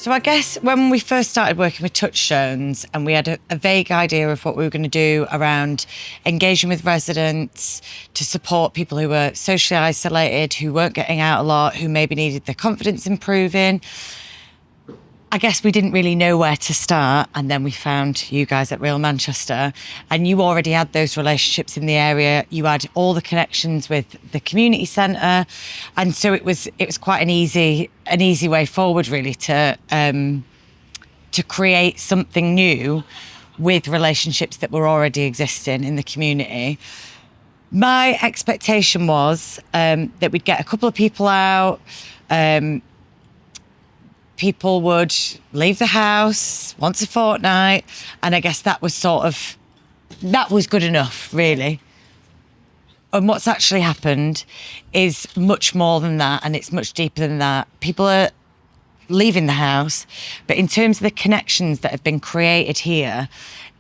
So I guess when we first started working with Touchstones and we had a vague idea of what we were going to do around engaging with residents to support people who were socially isolated, who weren't getting out a lot, who maybe needed their confidence improving, I guess we didn't really know where to start. And then we found you guys at Real Manchester, and you already had those relationships in the area. You had all the connections with the community centre. And so it was quite an easy way forward, really, to create something new with relationships that were already existing in the community. My expectation was that we'd get a couple of people out, people would leave the house once a fortnight, and I guess that was good enough, really. And what's actually happened is much more than that, and it's much deeper than that. People are leaving the house, but in terms of the connections that have been created here,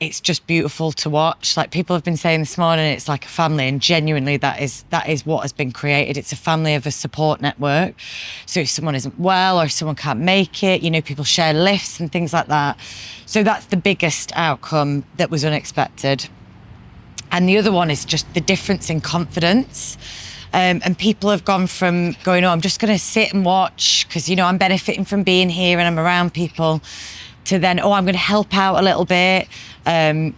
it's just beautiful to watch. Like people have been saying this morning, it's like a family, and genuinely that is what has been created. It's a family of a support network. So if someone isn't well or if someone can't make it, people share lifts and things like that. So that's the biggest outcome that was unexpected. And the other one is just the difference in confidence. And people have gone from going, I'm just going to sit and watch because, I'm benefiting from being here and I'm around people, to then, I'm going to help out a little bit. I'll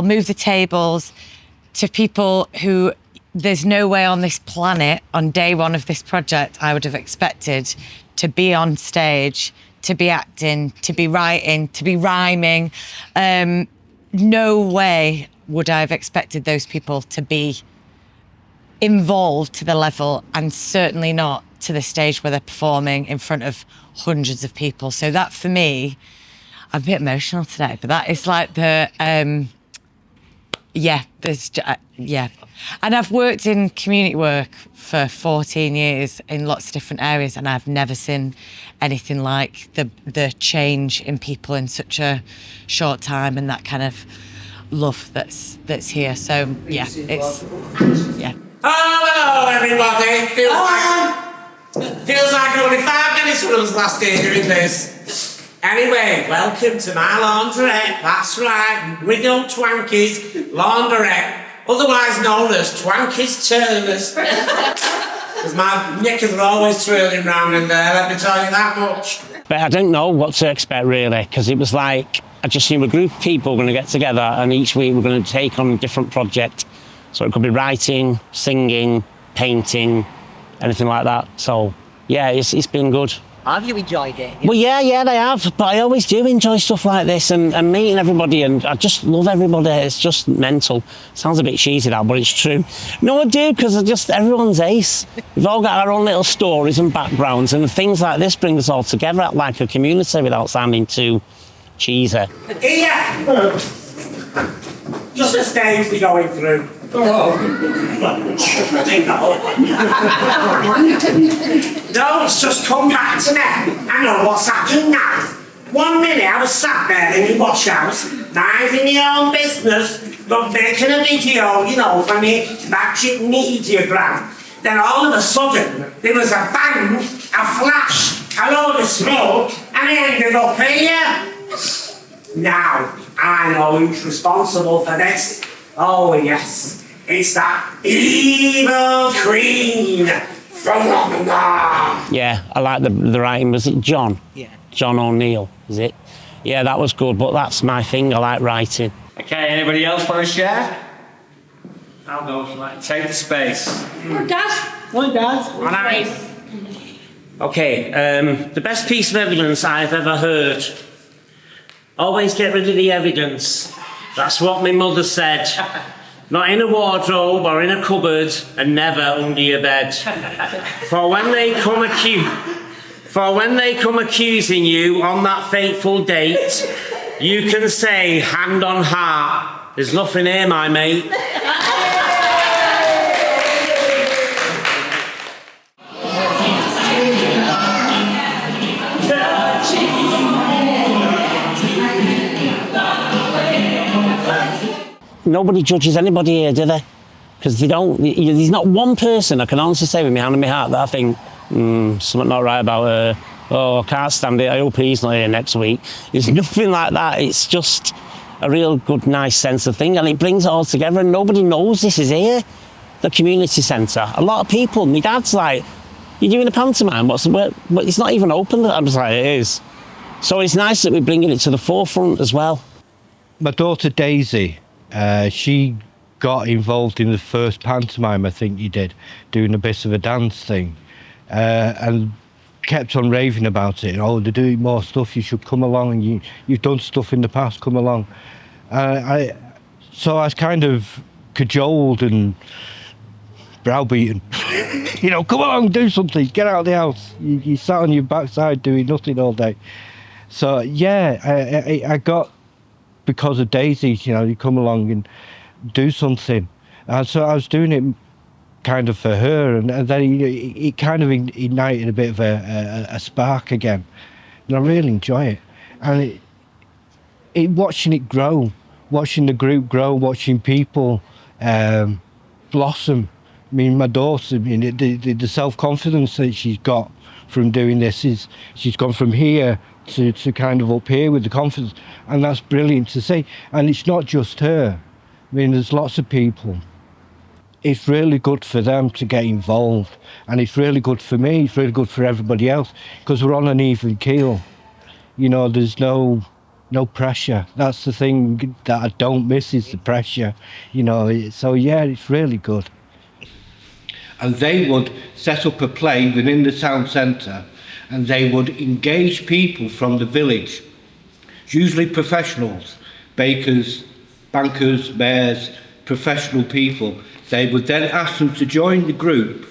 move the tables, to people who there's no way on this planet on day one of this project I would have expected to be on stage, to be acting, to be writing, to be rhyming. No way would I have expected those people to be involved to the level, and certainly not to the stage where they're performing in front of hundreds of people. So that, for me, I'm a bit emotional today, but that is like And I've worked in community work for 14 years in lots of different areas, and I've never seen anything like the change in people in such a short time, and that kind of love that's here. So Hello, everybody. Feels like only 5 minutes from us last day doing this. Anyway, welcome to my laundrette. That's right, Widow Twanky's laundrette, otherwise known as Twanky's Turners. Because my knickers are always twirling round in there, let me tell you that much. But I didn't know what to expect, really, because it was like, I just knew a group of people were going to get together and each week we're going to take on a different project. So it could be writing, singing, painting, anything like that. So, yeah, it's been good. Have you enjoyed it? Well, yeah, I have. But I always do enjoy stuff like this and meeting everybody, and I just love everybody. It's just mental. Sounds a bit cheesy now, but it's true. No, I do, because everyone's ace. We've all got our own little stories and backgrounds, and things like this bring us all together like a community without sounding too cheesy. Here! Just the stage we're going through. Don't just come back to me. I know what's happening now. 1 minute I was sat there in the wash house, minding your own business, but making a video, for me, magic media brand. Then all of a sudden, there was a bang, a flash, a load of smoke, and it ended up here. Now, I know who's responsible for this. Oh yes, it's that evil queen from London. Yeah, I like the writing. Was it John? Yeah. John O'Neill, is it? Yeah, that was good, but that's my thing, I like writing. Okay, anybody else want to share? I'll go, take the space. Come on, Dad. All right. Okay, the best piece of evidence I've ever heard. Always get rid of the evidence. That's what my mother said. Not in a wardrobe or in a cupboard, and never under your bed. For when they come accusing you on that fateful date, you can say, hand on heart, there's nothing here, my mate. Nobody judges anybody here, do they? Because there's not one person I can honestly say with my hand on my heart that I think, something not right about her. oh, I can't stand it, I hope he's not here next week. It's nothing like that. It's just a real good, nice sense of thing, and it brings it all together, and nobody knows this is here, the community centre. A lot of people, my dad's like, you're doing a pantomime, what's the word? But it's not even open. I'm just like, it is. So it's nice that we're bringing it to the forefront as well. My daughter Daisy, she got involved in the first pantomime I think you did, doing a bit of a dance thing, and kept on raving about it. Oh, they're doing more stuff, you should come along, and you've done stuff in the past, come along. So I was kind of cajoled and browbeaten. You know, come along, do something, get out of the house. You sat on your backside doing nothing all day. So yeah, I got, because of Daisy, you know, you come along and do something. And so I was doing it kind of for her, and then it kind of ignited a bit of a spark again. And I really enjoy it. And watching it grow, watching the group grow, watching people blossom. I mean, my daughter, I mean, the self-confidence that she's got from doing this is, she's gone from here to kind of up here with the confidence, and that's brilliant to see. And it's not just her. I mean, there's lots of people. It's really good for them to get involved, and it's really good for me, it's really good for everybody else, because we're on an even keel. You know, there's no pressure. That's the thing that I don't miss, is the pressure, you know. So yeah, it's really good. And they would set up a play within the town centre, and they would engage people from the village, usually professionals, bakers, bankers, mayors, professional people. They would then ask them to join the group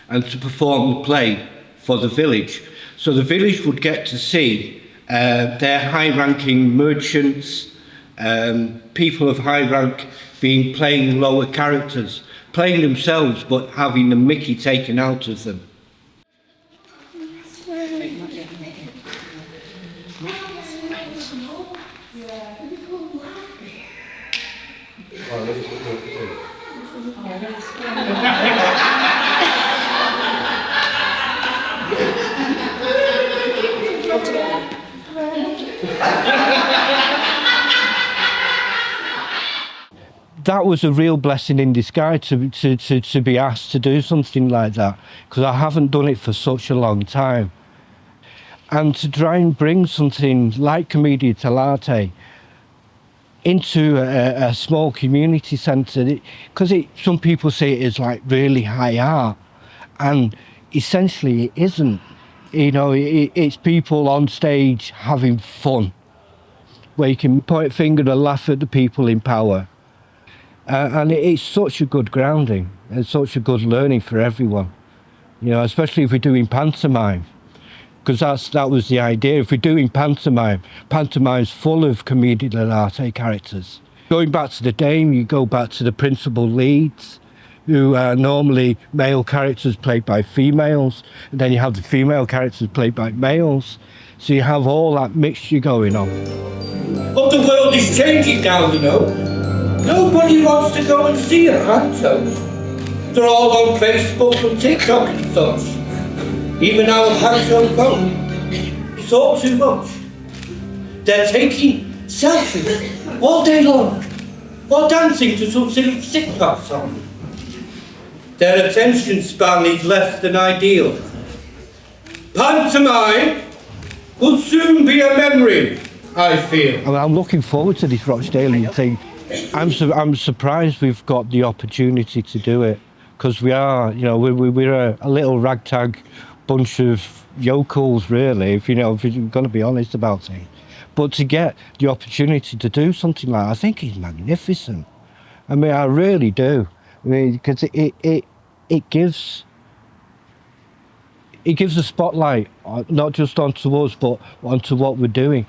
and to perform the play for the village. So the village would get to see their high-ranking merchants, people of high rank being playing lower characters, playing themselves but having the mickey taken out of them. That was a real blessing in disguise to be asked to do something like that, because I haven't done it for such a long time. And to try and bring something like Commedia dell'arte into a small community centre, because some people say it is like really high art, and essentially it isn't. You know, it's people on stage having fun, where you can point a finger and laugh at the people in power. And it's such a good grounding and such a good learning for everyone, you know, especially if we're doing pantomime, because that was the idea. If we're doing pantomime's full of Commedia dell'arte characters. Going back to the Dame, you go back to the principal leads, who are normally male characters played by females, and then you have the female characters played by males, so you have all that mixture going on. But the world is changing now, you know. Nobody wants to go and see a panto. They're all on Facebook and TikTok and such. Even our panto phone. It's all too much. They're taking selfies all day long, or dancing to some silly TikTok song. Their attention span is less than ideal. Pantomime will soon be a memory, I feel. I'm looking forward to this Rochdale thing. I'm surprised we've got the opportunity to do it, because we are, you know, we're a little ragtag bunch of yokels, really, if you're going to be honest about things. But to get the opportunity to do something like that, I think is magnificent. I mean, I really do. I mean, because it gives a spotlight, not just onto us, but onto what we're doing.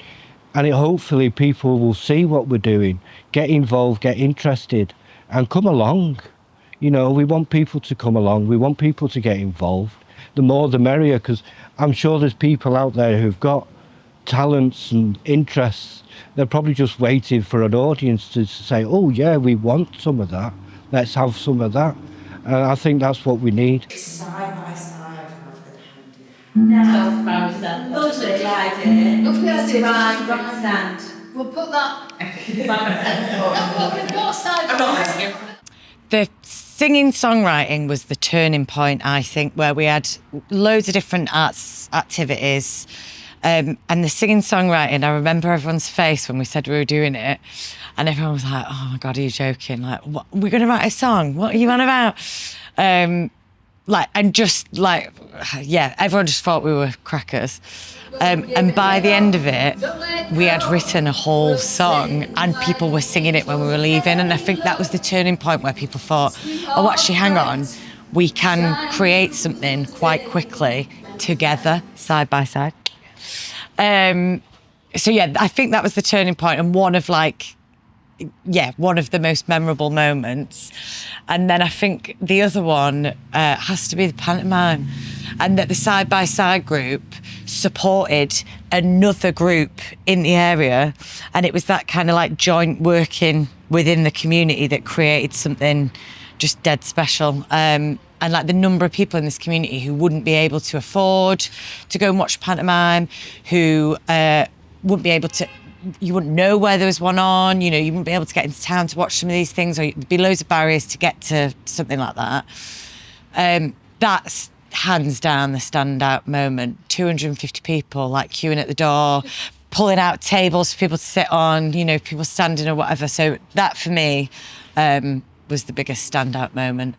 And hopefully people will see what we're doing, get involved, get interested, and come along. You know, we want people to come along. We want people to get involved. The more the merrier, because I'm sure there's people out there who've got talents and interests. They're probably just waiting for an audience to say, oh yeah, we want some of that. Let's have some of that. And I think that's what we need. Side by side, No. Lovely idea. Lovely right stand. We'll put that. The singing songwriting was the turning point, I think, where we had loads of different arts activities. And the singing songwriting, I remember everyone's face when we said we were doing it. And everyone was like, oh my God, are you joking? Like, what, we're going to write a song? What are you on about? Everyone just thought we were crackers. And by the end of it, we had written a whole song and people were singing it when we were leaving. And I think that was the turning point where people thought, oh, actually, hang on, we can create something quite quickly together, side by side. I think that was the turning point and one of the most memorable moments. And then I think the other one has to be the pantomime, and that the side-by-side group supported another group in the area, and it was that kind of like joint working within the community that created something just dead special. And like the number of people in this community who wouldn't be able to afford to go and watch pantomime, who wouldn't be able to, you wouldn't know where there was one on, you wouldn't be able to get into town to watch some of these things, or there'd be loads of barriers to get to something like that. That's hands down the standout moment. 250 people like queuing at the door, pulling out tables for people to sit on, people standing or whatever. So that for me was the biggest standout moment.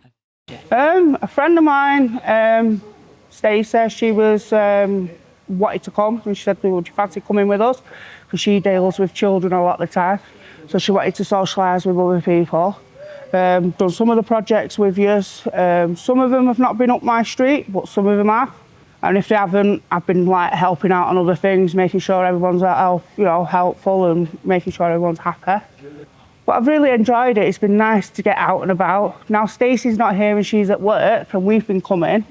A friend of mine, Stacey, she was wanted to come and she said, would you fancy coming with us? Because she deals with children a lot of the time. So she wanted to socialise with other people. Done some of the projects with us. Some of them have not been up my street, but some of them have. And if they haven't, I've been like helping out on other things, making sure everyone's helpful and making sure everyone's happy. But I've really enjoyed it. It's been nice to get out and about. Now Stacey's not here and she's at work and we've been coming.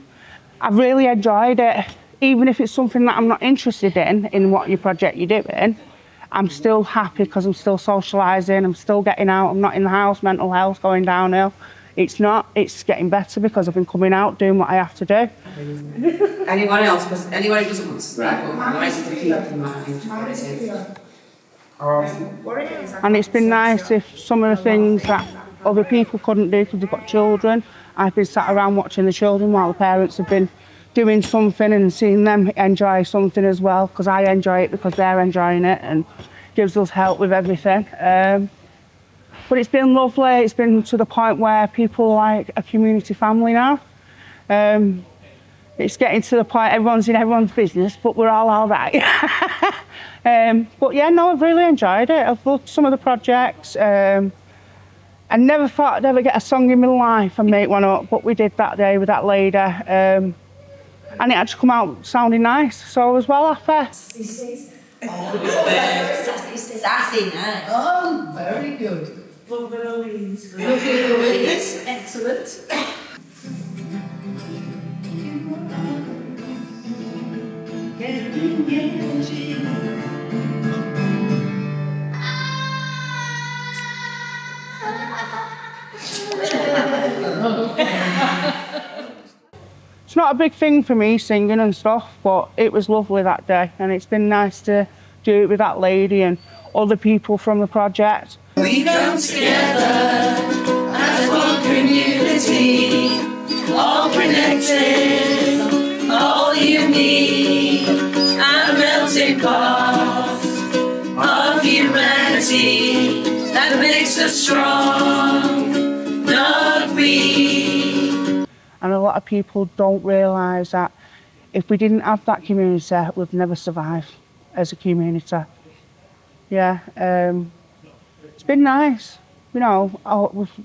I've really enjoyed it. Even if it's something that I'm not interested in what your project you're doing, I'm still happy because I'm still socialising, I'm still getting out, I'm not in the house, mental health going downhill. It's getting better because I've been coming out, doing what I have to do. Anyone else? Because anyone who doesn't want to speak up, why is it keep in mind what it is? And it's been nice if some of the things that other people couldn't do because they've got children, I've been sat around watching the children while the parents have been doing something and seeing them enjoy something as well, because I enjoy it because they're enjoying it and gives us help with everything. But it's been lovely. It's been to the point where people are like a community family now. It's getting to the point everyone's in everyone's business, but we're all right. But yeah, no, I've really enjoyed it. I've loved some of the projects. I never thought I'd ever get a song in my life and make one up, but we did that day with that lady. And it actually come out sounding nice, so I was well happy. Sassy nice. Oh, very good. Lovely Louise. Lovely Louise. Excellent. It's not a big thing for me singing and stuff, but it was lovely that day and it's been nice to do it with that lady and other people from the project. We come together as one community, all connected, all unique, and a melting pot of humanity that makes us strong, not weak. And a lot of people don't realise that if we didn't have that community, we'd never survive as a community. Yeah, it's been nice. We're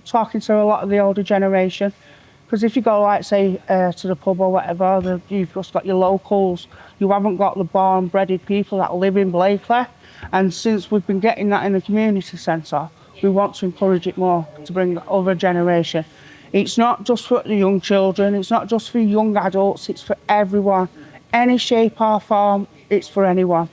talking to a lot of the older generation. Because if you go, like, say, to the pub or whatever, you've just got your locals. You haven't got the born-bred people that live in Blackley. And since we've been getting that in the community centre, we want to encourage it more to bring the other generation. It's not just for the young children, it's not just for young adults, it's for everyone. Any shape or form, it's for anyone.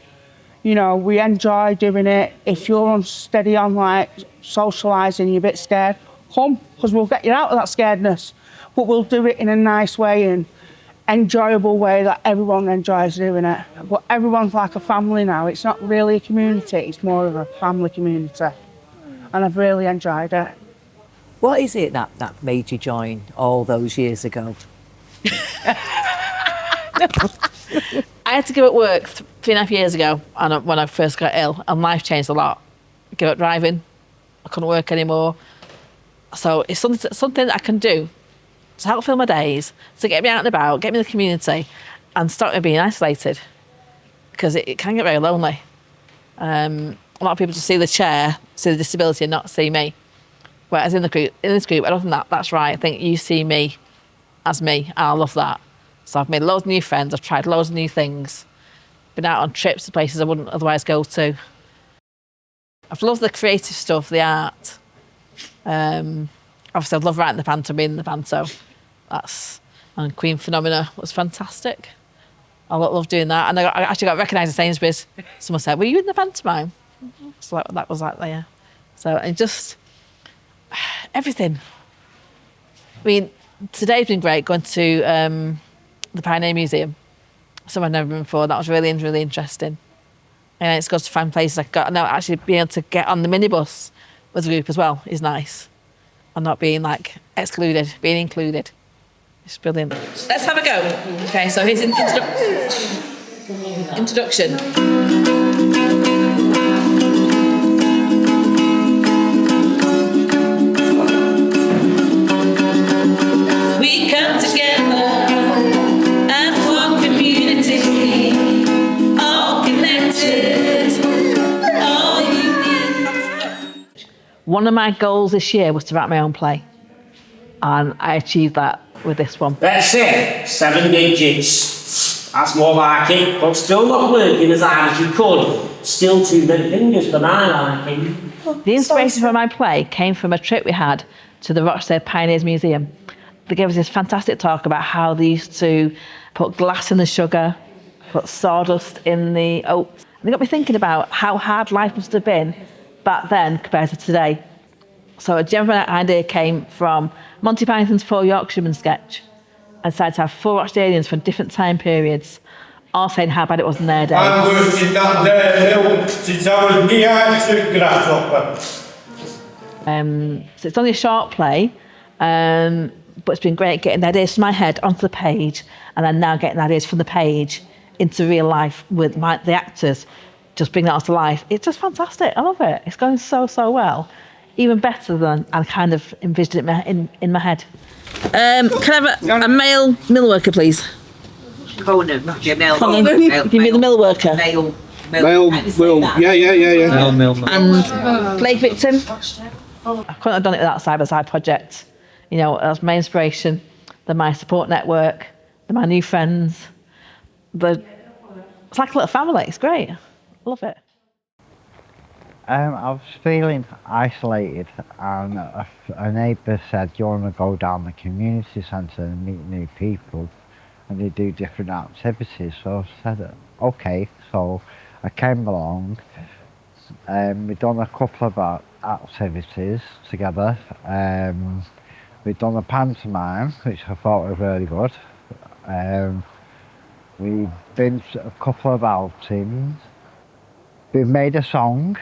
We enjoy doing it. If you're unsteady on like socialising, you're a bit scared, come, because we'll get you out of that scaredness. But we'll do it in a nice way and enjoyable way that everyone enjoys doing it. But everyone's like a family now. It's not really a community, it's more of a family community. And I've really enjoyed it. What is it that made you join all those years ago? I had to give up work 3.5 years ago and when I first got ill, and life changed a lot. I gave up driving, I couldn't work anymore. So it's something that I can do to help fill my days, to get me out and about, get me in the community, and stop me being isolated, because it can get very lonely. A lot of people just see the chair, see the disability, and not see me. Whereas in this group, I don't think that's right. I think you see me as me, and I love that. So I've made loads of new friends, I've tried loads of new things, been out on trips to places I wouldn't otherwise go to. I've loved the creative stuff, the art. Obviously, I've loved writing the panto, being in the panto. And Queen Phenomena was fantastic. I love doing that. And I actually got recognised at Sainsbury's. Someone said, "Were you in the pantomime?" So that was like there. So, and just everything. I mean, today's been great, going to the Pioneer Museum. Somewhere I've never been before. That was really interesting. And it's good to find places actually being able to get on the minibus with the group as well is nice. And not being like excluded, being included. It's brilliant. Let's have a go. Okay, so here's introduction. We come together as one community, all connected, all unique. One of my goals this year was to write my own play. And I achieved that with this one. That's it, 7 digits. That's more like it, but still not working as hard as you could. Still too many fingers for my liking. The inspiration for my play came from a trip we had to the Rochdale Pioneers Museum. They gave us this fantastic talk about how they used to put glass in the sugar, put sawdust in the oats. And they got me thinking about how hard life must have been back then compared to today. So a general idea came from Monty Python's 4 Yorkshiremen sketch. I decided to have 4 Rochdalians from different time periods, all saying how bad it was in their day. I've worked in that there since I was knee-high to grasshopper. So it's only a short play, but it's been great getting the ideas from my head onto the page, and then now getting ideas from the page into real life with the actors, just bringing that to life. It's just fantastic. I love it. It's going so well. Even better than I kind of envisioned it in my head. Can I have a male mill worker, please? Conan, not your male. Conan, you can be the mill worker. Male, yeah. And plague victim. I couldn't have done it without a side-by-side project. You know, that was my inspiration. They're my support network. They're my new friends. It's like a little family. It's great. I love it. I was feeling isolated, and a neighbour said, "Do you want to go down the community centre and meet new people?" And they do different activities. So I said, "Okay." So I came along. We've done a couple of activities together. We've done a pantomime, which I thought was really good. We've been to a couple of outings. We've made a song.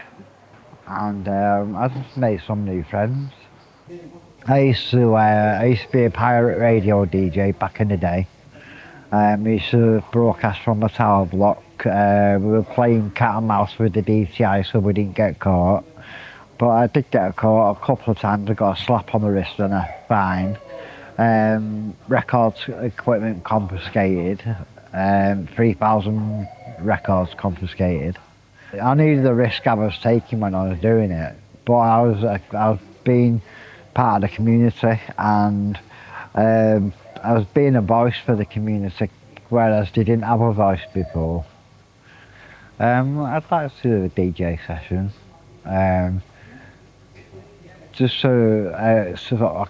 And I just made some new friends. I used to be a pirate radio DJ back in the day. We used to broadcast from the tower block. We were playing cat and mouse with the DTI so we didn't get caught. But I did get caught a couple of times. I got a slap on the wrist and a fine. Records equipment confiscated. 3,000 records confiscated. I knew the risk I was taking when I was doing it, but I was being part of the community, and I was being a voice for the community, whereas they didn't have a voice before. I'd like to do a DJ session, just so I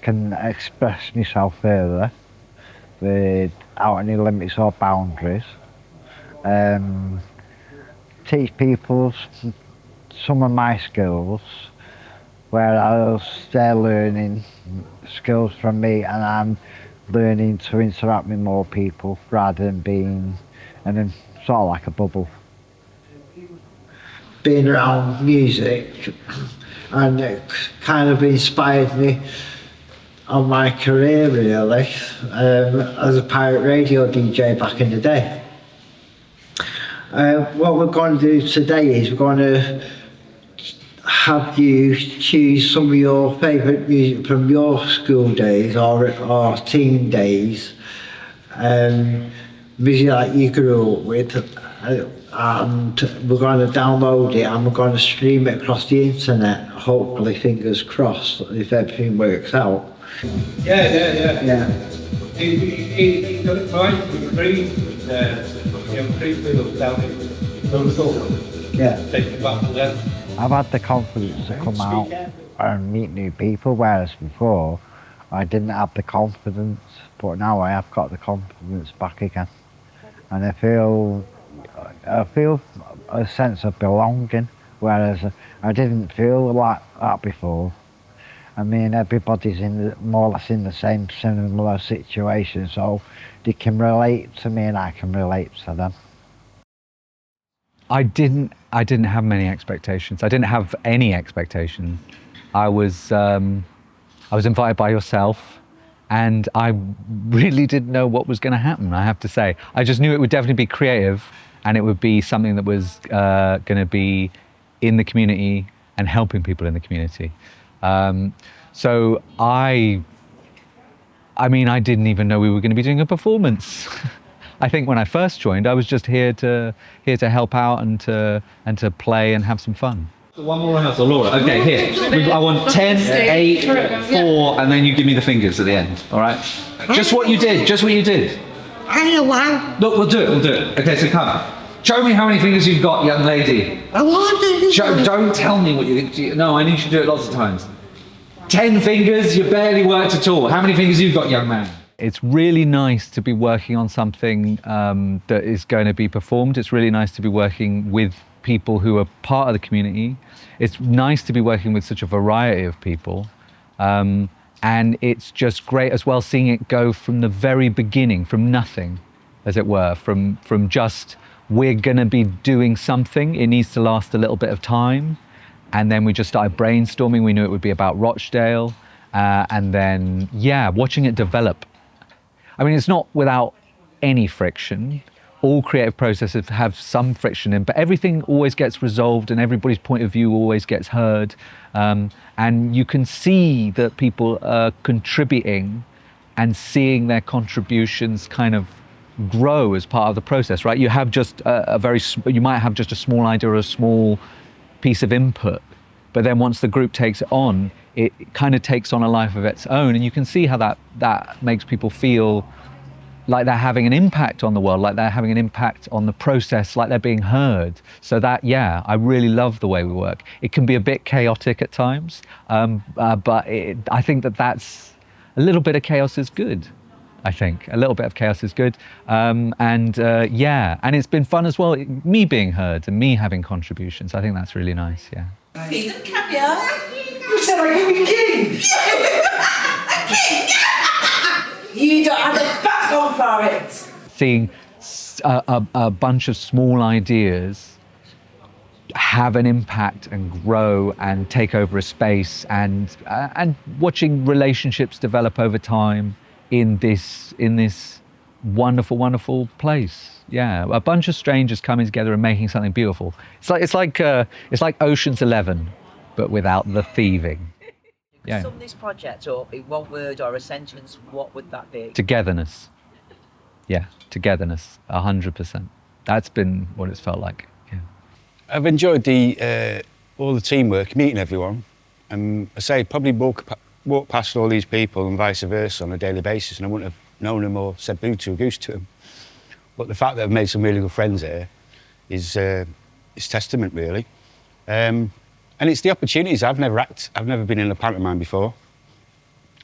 can express myself further without any limits or boundaries. Teach people some of my skills, whereas they're learning skills from me, and I'm learning to interact with more people rather than being in sort of like a bubble. Being around music, and it kind of inspired me on my career really, as a pirate radio DJ back in the day. What we're going to do today is we're going to have you choose some of your favourite music from your school days or teen days, music that you grew up with, and we're going to download it and we're going to stream it across the internet, hopefully, fingers crossed, if everything works out. Yeah. He got it right with free wheels down in. Yeah. Take it back to them. I've had the confidence to come out and meet new people, whereas before I didn't have the confidence, but now I have got the confidence back again. And I feel a sense of belonging, whereas I didn't feel like that before. I mean, everybody's more or less in the same similar situation, so they can relate to me and I can relate to them. I didn't have many expectations. I didn't have any expectation. I was invited by yourself, and I really didn't know what was going to happen, I have to say. I just knew it would definitely be creative, and it would be something that was going to be in the community and helping people in the community. So I mean, I didn't even know we were going to be doing a performance. I think when I first joined, I was just here to help out and to play and have some fun. One more rehearsal, Laura. Okay, here. I want 10, 8, 4, and then you give me the fingers at the end. All right? Just what you did. Just what you did. I don't know. Look, we'll do it. We'll do it. Okay, so come. Show me how many fingers you've got, young lady. I want to. Don't tell me what you think. No, I need you to do it lots of times. 10 fingers. You barely worked at all. How many fingers you've got, young man? It's really nice to be working on something that is going to be performed. It's really nice to be working with people who are part of the community. It's nice to be working with such a variety of people. And it's just great as well seeing it go from the very beginning, from nothing, as it were, from just, we're going to be doing something. It needs to last a little bit of time. And then we just started brainstorming. We knew it would be about Rochdale. And then, yeah, watching it develop. I mean, it's not without any friction. All creative processes have some friction in, but everything always gets resolved and everybody's point of view always gets heard. And you can see that people are contributing and seeing their contributions kind of grow as part of the process, right? You have just you might have just a small idea or a small piece of input, but then once the group takes it on, it kind of takes on a life of its own, and you can see how that makes people feel like they're having an impact on the world, like they're having an impact on the process, like they're being heard. So that, yeah, I really love the way we work. It can be a bit chaotic at times, but I think that's a little bit of chaos is good. I think a little bit of chaos is good, yeah, and it's been fun as well. Me being heard and me having contributions. I think that's really nice. Yeah. Feed them caviar. You said I give you king! You don't have the backbone for it! Seeing a bunch of small ideas have an impact and grow and take over a space, and watching relationships develop over time in this wonderful, wonderful place. Yeah, a bunch of strangers coming together and making something beautiful. It's like Ocean's 11, but without the thieving. Yeah. Sum this project up in one word or a sentence, what would that be? Togetherness. Yeah, togetherness, 100%. That's been what it's felt like. Yeah. I've enjoyed all the teamwork, meeting everyone, and I say probably walk past all these people and vice versa on a daily basis, and I wouldn't have known them or said boo to a goose to them. But the fact that I've made some really good friends here is testament, really. And it's the opportunities. I've never been in a pantomime before.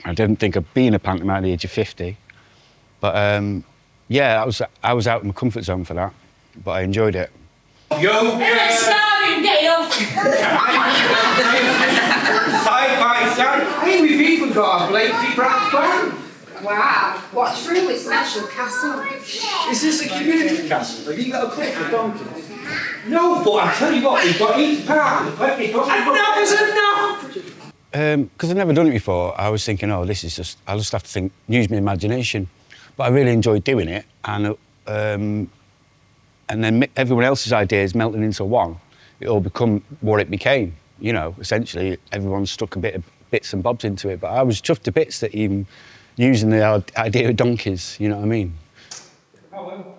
I didn't think I'd be in a pantomime at the age of 50. But yeah, I was out of my comfort zone for that, but I enjoyed it. Young Starving Dale! side by side. Hey, we've even got a Blakely Brass band. Wow, what's really special castle? Is this a community castle? Have you got a clip for donkeys? No, but I tell you what, we've got each part of the clip. Enough is enough! Because I've never done it before, I was thinking, oh, this is just, I'll just have to use my imagination. But I really enjoyed doing it, and then everyone else's ideas melting into one, it all become what it became. You know, essentially, everyone stuck a bit of bits and bobs into it, but I was chuffed to bits that even using the idea of donkeys, you know what I mean? Hello.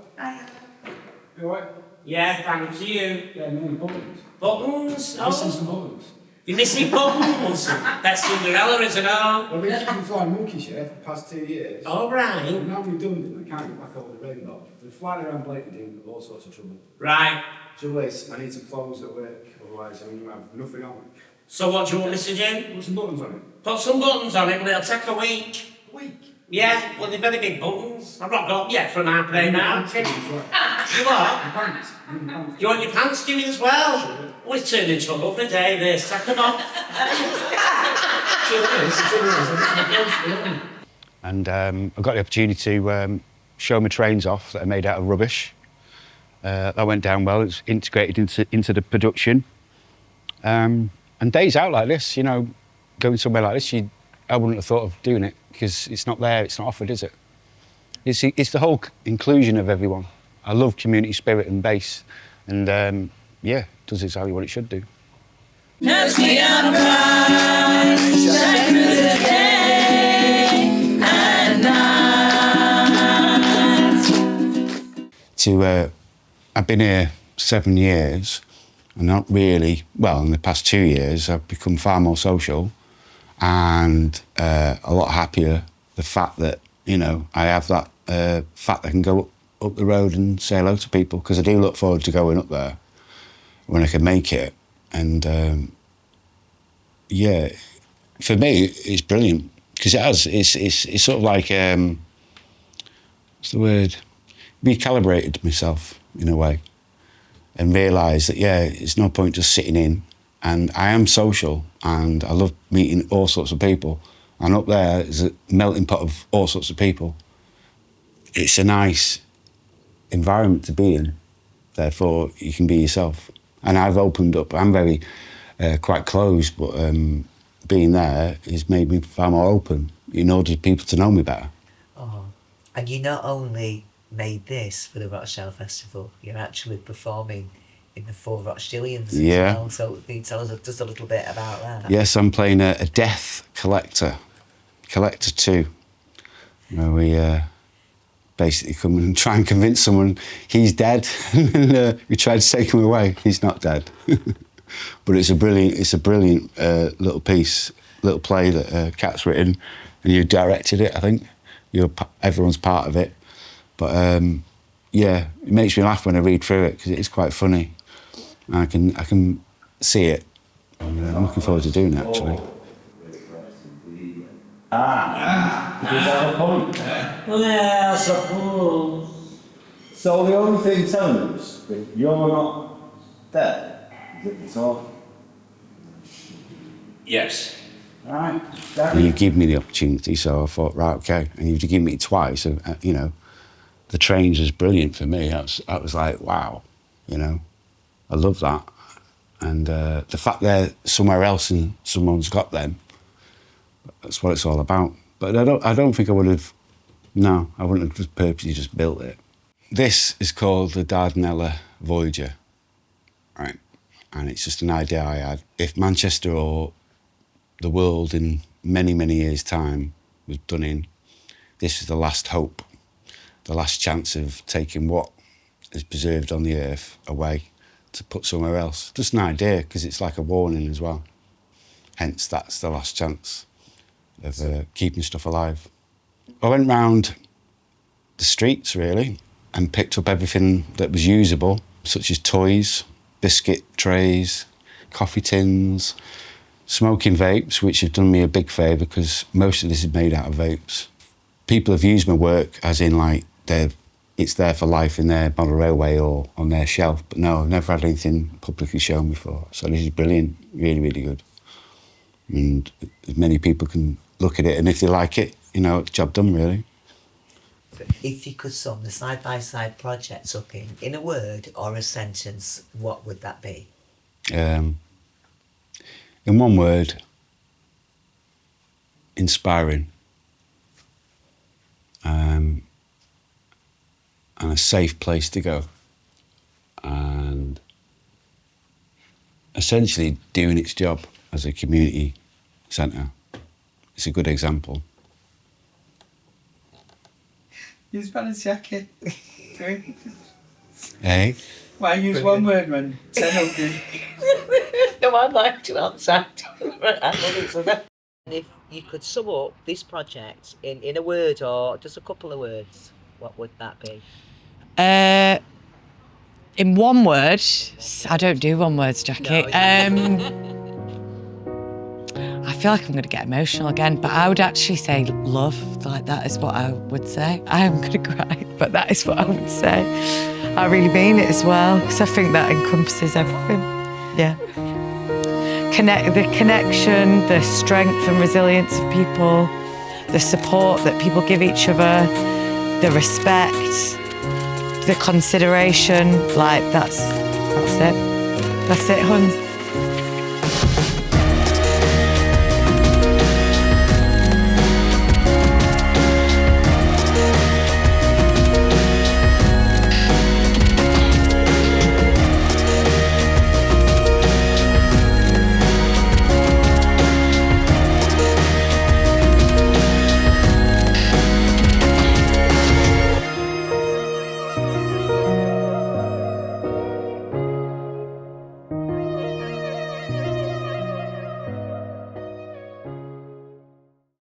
You alright? Yeah, thanks to you. Yeah, many buttons. Buttons? Missing some buttons. You're missing buttons? That's Cinderella, isn't it? Well, we've been flying monkeys here for the past 2 years. All right. And now we've done them, we can't get back over the rainbow. They're flying around Blakely doing all sorts of trouble. Right. Trouble is, I need some clothes at work, otherwise I'm going to have nothing on. So what do you want me to do? Put some buttons on it. Put some buttons on it, but it'll take a week. A week? Yeah, well, they're very big buttons. I've not got yet for an half day now. You what? Pants. You want your pants doing as well? Sure. Oh, it's turned into a lovely day, this. Take them off. And I got the opportunity to show my trains off that are made out of rubbish. That went down well. It's integrated into the production. And days out like this, you know, going somewhere like this, I wouldn't have thought of doing it because it's not there, it's not offered, is it? It's the whole inclusion of everyone. I love community spirit and bass, and yeah, it does exactly what it should do. As we are bright, shine through the day and night. I've been here 7 years, and not really, well, in the past 2 years, I've become far more social and a lot happier. The fact that, you know, I have that fact that I can go up the road and say hello to people, because I do look forward to going up there when I can make it. And yeah, for me, it's brilliant because it's sort of like, what's the word? Recalibrated myself in a way and realised that, yeah, it's no point just sitting in. And I am social and I love meeting all sorts of people. And up there is a melting pot of all sorts of people. It's a nice environment to be in. Therefore, you can be yourself. And I've opened up. I'm very quite closed, but being there has made me far more open in order for people to know me better. Oh, and you not only made this for the Rochdale Festival, you're actually performing in the 4 Rochdalians as well. So can you tell us just a little bit about that? Yes, I'm playing a death collector, Collector 2, where we basically come and try and convince someone he's dead, and we try to take him away. He's not dead, but it's a brilliant little piece, little play that Kat's written, and you directed it. I think everyone's part of it, but yeah, it makes me laugh when I read through it because it is quite funny. I can see it. And I'm looking forward to doing it, actually. Does that have a point? Well, I suppose. So the only thing telling us that you're not dead, is it the talk? Yes. Right. And you give me the opportunity, so I thought, right, okay. And you've given me it twice, and you know, the trains was brilliant for me. I was like, wow, you know. I love that. And the fact they're somewhere else and someone's got them, that's what it's all about. But I don't think I would have, no, I wouldn't have just purposely just built it. This is called the Dardanella Voyager, right? And it's just an idea I had. If Manchester or the world in many, many years' time was done in, this is the last hope, the last chance of taking what is preserved on the earth away to put somewhere else. Just an idea, because it's like a warning as well. Hence, that's the last chance of keeping stuff alive. I went round the streets, really, and picked up everything that was usable, such as toys, biscuit trays, coffee tins, smoking vapes, which have done me a big favour, because most of this is made out of vapes. People have used my work as in, like, it's there for life in their model railway or on their shelf. But no, I've never had anything publicly shown before. So this is brilliant, really, really good. And as many people can look at it, and if they like it, job done really. If you could sum the side-by-side projects up in a word or a sentence, what would that be? In one word, inspiring. And a safe place to go. And essentially doing its job as a community centre. It's a good example. Use balance jacket. Hey? Why use one word when 10 of you? No, I'd like to answer. And if you could sum up this project in a word or just a couple of words, what would that be? In one word, I don't do one words, Jackie. I feel like I'm going to get emotional again, but I would actually say love. Like, that is what I would say. I am going to cry, but that is what I would say. I really mean it as well, because I think that encompasses everything. Yeah. The connection, the strength and resilience of people, the support that people give each other, the respect, the consideration. Like, that's it. That's it, huns.